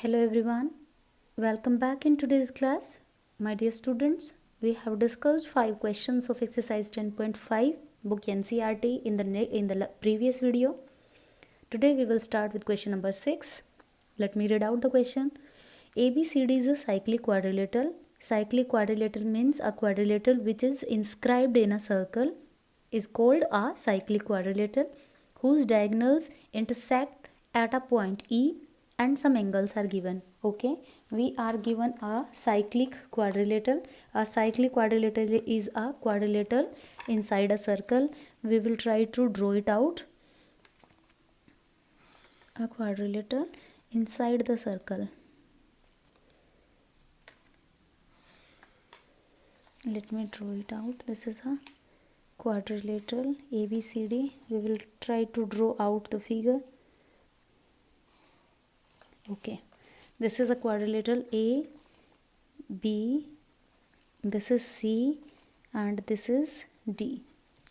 Hello everyone, welcome back in today's class. My dear students, we have discussed 5 questions of exercise 10.5 book NCERT in the previous video. Today we will start with question number 6. Let me read out the question. ABCD is a cyclic quadrilateral. Cyclic quadrilateral means a quadrilateral which is inscribed in a circle is called a cyclic quadrilateral whose diagonals intersect at a point E and some angles are given. Okay, we are given a cyclic quadrilateral. A cyclic quadrilateral is a quadrilateral inside a circle. We will try to draw it out. A quadrilateral inside the circle. Let me draw it out. This is a quadrilateral ABCD. We will try to draw out the figure. Okay, this is a quadrilateral A, B, this is C and this is D.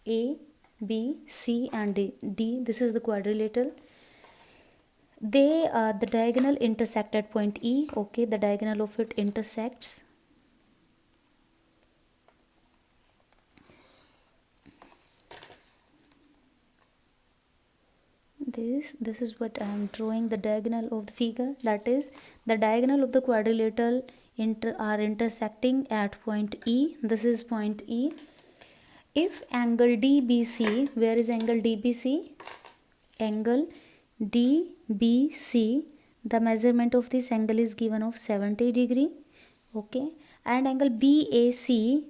A, B, C and D. This is the quadrilateral. The diagonal intersect at point E. Okay, the diagonal of it intersects. This is what I am drawing, the diagonal of the figure. That is, the diagonal of the quadrilateral are intersecting at point E. This is point E. If angle DBC, where is angle DBC? Angle DBC, the measurement of this angle is given of 70 degree. Okay, and angle BAC,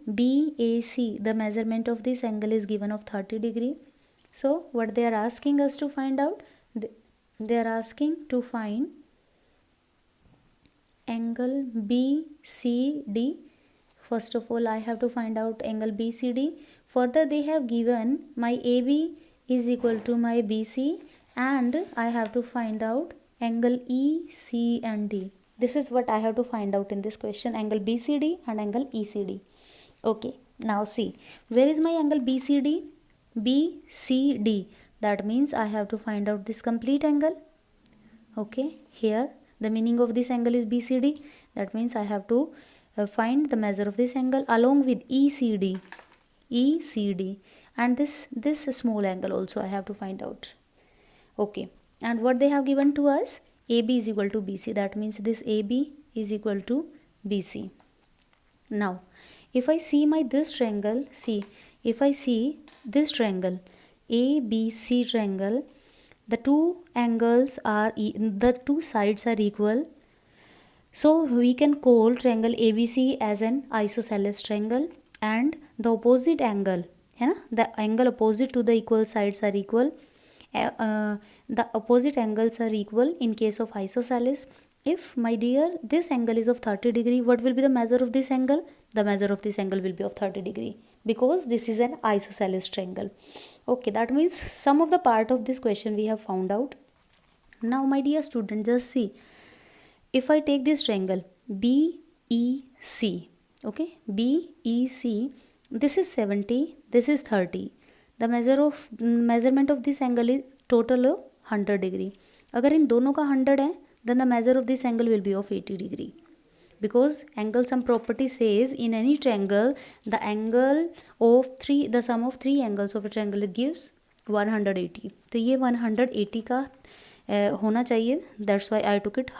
the measurement of this angle is given of 30 degree. So what they are asking us to find out? They are asking to find angle BCD. First of all, I have to find out angle BCD. Further, they have given my AB is equal to my BC and I have to find out angle EC and D. This is what I have to find out in this question, angle BCD and angle ECD. Okay, now see, where is my angle BCD? BCD, that means I have to find out this complete angle. Okay, here the meaning of this angle is BCD, that means I have to find the measure of this angle along with ECD and this small angle also I have to find out. Okay, and what they have given to us, AB is equal to BC, that means this AB is equal to BC. Now if I see this triangle, see, if I see this triangle, ABC triangle, the two angles are, the two sides are equal. So we can call triangle ABC as an isosceles triangle and the opposite angle, the angle opposite to the equal sides are equal. The opposite angles are equal in case of isosceles. If, my dear, this angle is of 30 degree, what will be the measure of this angle? The measure of this angle will be of 30 degree because this is an isosceles triangle. Okay, that means some of the part of this question we have found out. Now, my dear student, just see. If I take this triangle BEC, okay, BEC, this is 70, this is 30. The measurement of this angle is total of 100 degree. अगर इन दोनों का 100 है, then the measure of this angle will be of 80 degree. Because angle sum property says in any triangle, the sum of three angles of a triangle gives 180. तो ये 180 का होना चाहिए. That's why I took it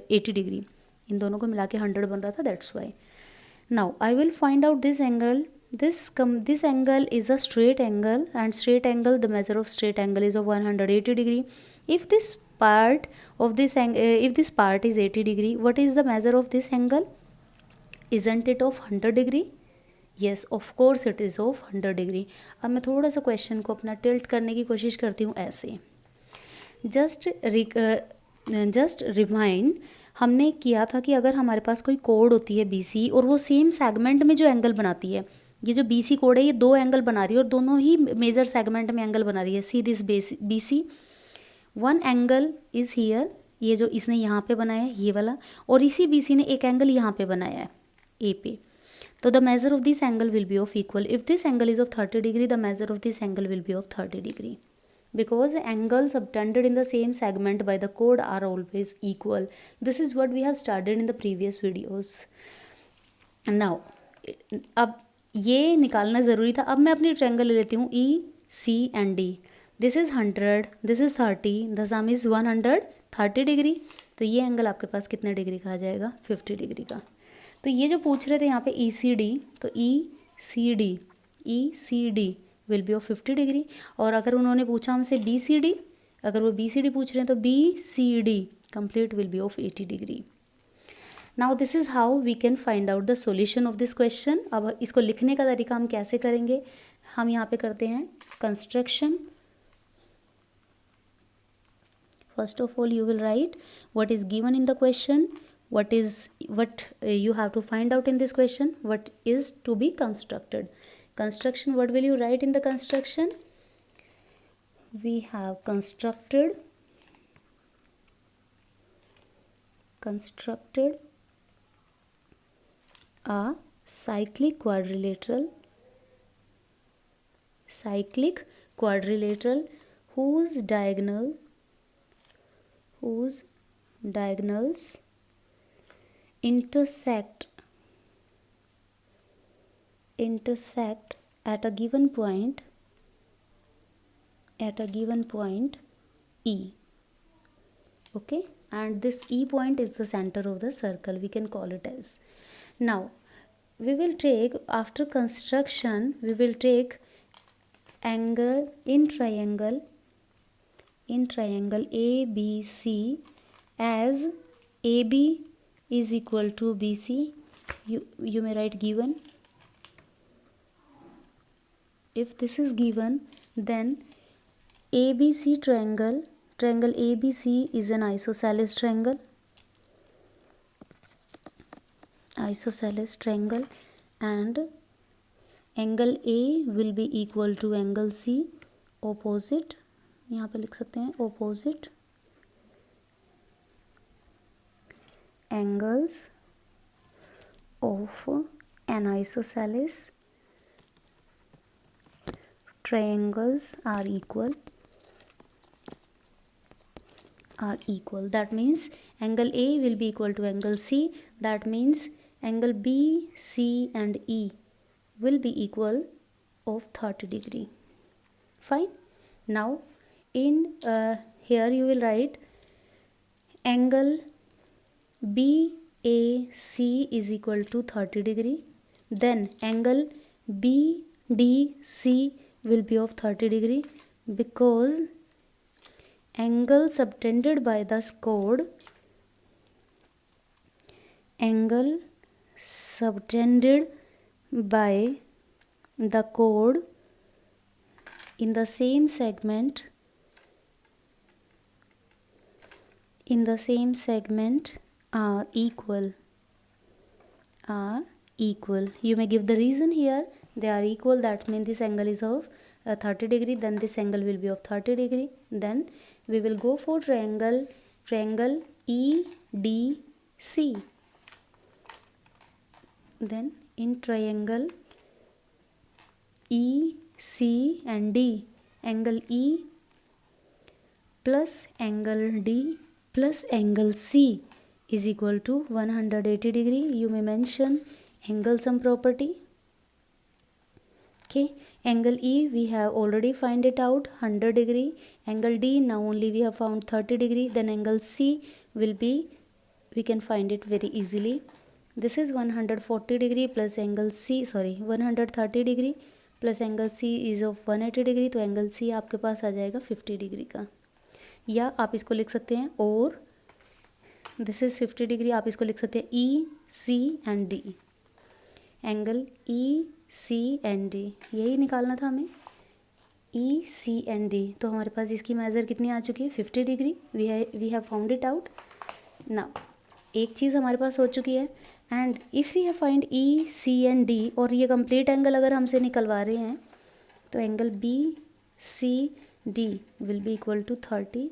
80 degree. इन दोनों को मिला के 100 बन रहा था. That's why. Now I will find out this angle. This angle is a straight angle and straight angle, the measure of straight angle is of 180 degree. If this part of this angle, if this part is 80 degree, what is the measure of this angle? Isn't it of 100 degree? Yes, of course it is of 100 degree. अब मैं थोड़ा सा question को अपना tilt करने की कोशिश करती हूँ ऐसे. जस्ट रिमाइंड, हमने किया था कि अगर हमारे पास कोई कोड होती है BC और वो सेम सेगमेंट में जो एंगल बनाती है, ये जो BC कोड है ये दो एंगल बना रही है और दोनों ही मेजर सेगमेंट में एंगल बना रही है. See this BC, one angle is here, ये जो इसने यहाँ पे बनाया है ये वाला, और इसी BC ने एक एंगल यहाँ पे बनाया है A पे. तो the measure of this angle will be of equal. If this angle is of 30 degree, the measure of this angle will be of 30 degree because angles subtended in the same segment by the chord are always equal. This is what we have studied in the previous videos. Now अब ये निकालना ज़रूरी था. अब मैं अपनी triangle ले लेती हूँ E C and D. This is 100, this is 30, the sum is 130 degree. तो ये एंगल आपके पास कितने डिग्री का आ जाएगा? 50 डिग्री का. तो ये जो पूछ रहे थे यहाँ पे ई सी डी, तो E C D will be of 50 degree. और अगर उन्होंने पूछा हमसे बी सी डी, अगर वो बी सी डी पूछ रहे हैं तो B C D complete will be of 80 degree. Now this is how we can find out the solution of this question. अब इसको लिखने का तरीका हम कैसे करेंगे? हम यहाँ पे करते हैं construction. First of all you will write what is given in the question, what you have to find out in this question, what is to be constructed. Construction, what will you write in the construction? We have constructed a cyclic quadrilateral whose diagonals intersect at a given point E. Okay, and this E point is the center of the circle, we can call it as. Now we will take, after construction we will take angle in triangle ABC as AB is equal to BC. You may write given. If this is given, then ABC triangle ABC is an isosceles triangle, and angle A will be equal to angle C. Opposite, यहाँ पे लिख सकते हैं opposite angles of an isosceles triangles are equal. That means angle A will be equal to angle C. That means angle B, C and E will be equal of 30 degree. Fine. Now in here you will write angle BAC is equal to 30 degree. Then angle BDC will be of 30 degree, because angle subtended by the chord in the same segment are equal. You may give the reason here. They are equal, that means this angle is of 30 degree, then this angle will be of 30 degree. Then we will go for triangle EDC. Then in triangle EC and D, angle E plus angle D plus angle C is equal to 180 degree. You may mention angle sum property. Okay, angle E we have already find it out, 100 degree. Angle D now only we have found 30 degree. Then angle C will be, we can find it very easily. This is 140 degree plus angle C, 130 degree plus angle C is of 180 degree. तो angle C आपके पास आ जाएगा 50 degree का. या आप इसको लिख सकते हैं, और दिस इज़ 50 डिग्री, आप इसको लिख सकते हैं E, C and D. Angle E, C and D, यही निकालना था हमें, E, C and D. तो हमारे पास इसकी मेज़र कितनी आ चुकी है? 50 degree. We have found it out. Now एक चीज़ हमारे पास हो चुकी है. And if we have find E, C and D, और ये कंप्लीट एंगल अगर हमसे निकलवा रहे हैं, तो angle B, C, D will be equal to 30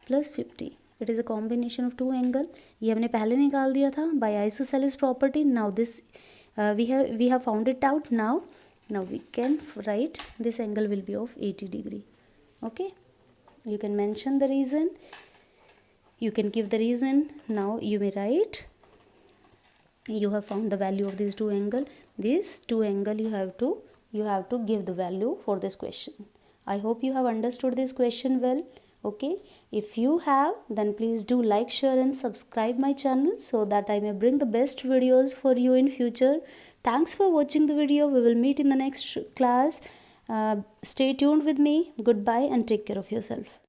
plus 50. It is a combination of two angle. ये हमने पहले निकाल दिया था by isosceles property. Now this we have found it out. Now we can write this angle will be of 80 degree. Okay, You can mention the reason, you can give the reason. Now you may write, you have found the value of these two angle. These two angle you have to give the value for this question. I hope you have understood this question well. Okay, if you have, then please do like, share and subscribe my channel so that I may bring the best videos for you in future. Thanks for watching the video. We will meet in the next class. Stay tuned with me. Goodbye and take care of yourself.